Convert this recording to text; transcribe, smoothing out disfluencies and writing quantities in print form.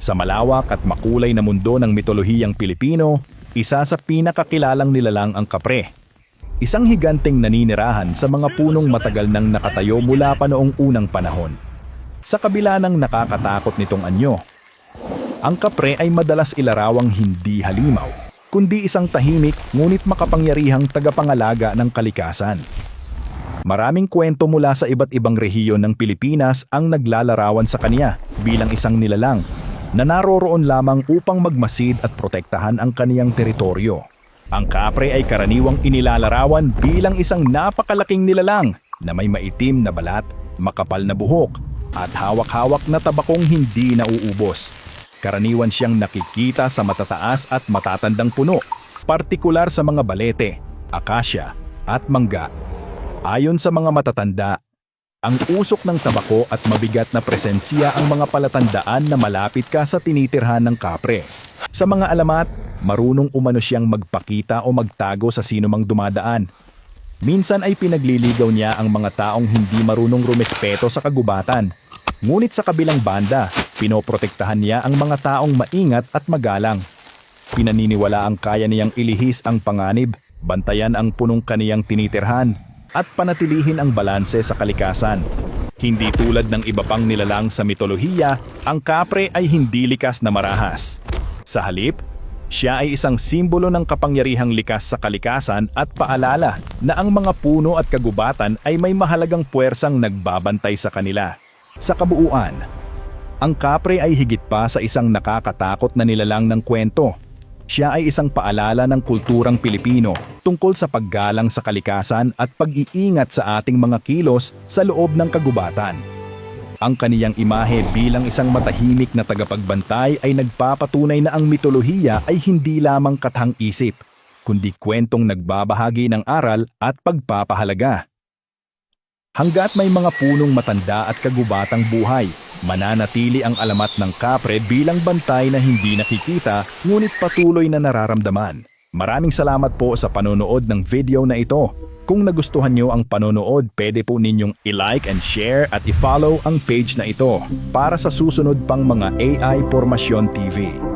Sa malawak at makulay na mundo ng mitolohiyang Pilipino, isa sa pinakakilalang nilalang ang kapre. Isang higanteng naninirahan sa mga punong matagal nang nakatayo mula pa noong unang panahon. Sa kabila ng nakakatakot nitong anyo, ang kapre ay madalas ilarawang hindi halimaw, kundi isang tahimik ngunit makapangyarihang tagapangalaga ng kalikasan. Maraming kwento mula sa iba't ibang rehiyon ng Pilipinas ang naglalarawan sa kanya bilang isang nilalang na naroroon lamang upang magmasid at protektahan ang kaniyang teritoryo. Ang kapre ay karaniwang inilalarawan bilang isang napakalaking nilalang na may maitim na balat, makapal na buhok, at hawak-hawak na tabakong hindi nauubos. Karaniwan siyang nakikita sa matataas at matatandang puno, partikular sa mga balete, akasya, at mangga. Ayon sa mga matatanda, ang usok ng tabako at mabigat na presensya ang mga palatandaan na malapit ka sa tinitirhan ng kapre. Sa mga alamat, marunong umano siyang magpakita o magtago sa sinumang dumadaan. Minsan ay pinagliligaw niya ang mga taong hindi marunong rumespeto sa kagubatan. Ngunit sa kabilang banda, pinoprotektahan niya ang mga taong maingat at magalang. Pinaniniwala ang kaya niyang ilihis ang panganib, bantayan ang punong kaniyang tinitirhan, at panatilihin ang balanse sa kalikasan. Hindi tulad ng iba pang nilalang sa mitolohiya, ang kapre ay hindi likas na marahas. Sa halip, siya ay isang simbolo ng kapangyarihang likas sa kalikasan at paalala na ang mga puno at kagubatan ay may mahalagang puwersang nagbabantay sa kanila. Sa kabuuan, ang kapre ay higit pa sa isang nakakatakot na nilalang ng kwento. Siya ay isang paalala ng kulturang Pilipino tungkol sa paggalang sa kalikasan at pag-iingat sa ating mga kilos sa loob ng kagubatan. Ang kaniyang imahe bilang isang matahimik na tagapagbantay ay nagpapatunay na ang mitolohiya ay hindi lamang kathang-isip, kundi kwentong nagbabahagi ng aral at pagpapahalaga. Hangga't may mga punong matanda at kagubatang buhay, mananatili ang alamat ng kapre bilang bantay na hindi nakikita ngunit patuloy na nararamdaman. Maraming salamat po sa panonood ng video na ito. Kung nagustuhan nyo ang panonood, pwede po ninyong i-like and share at i-follow ang page na ito para sa susunod pang mga AI Pormasyon TV.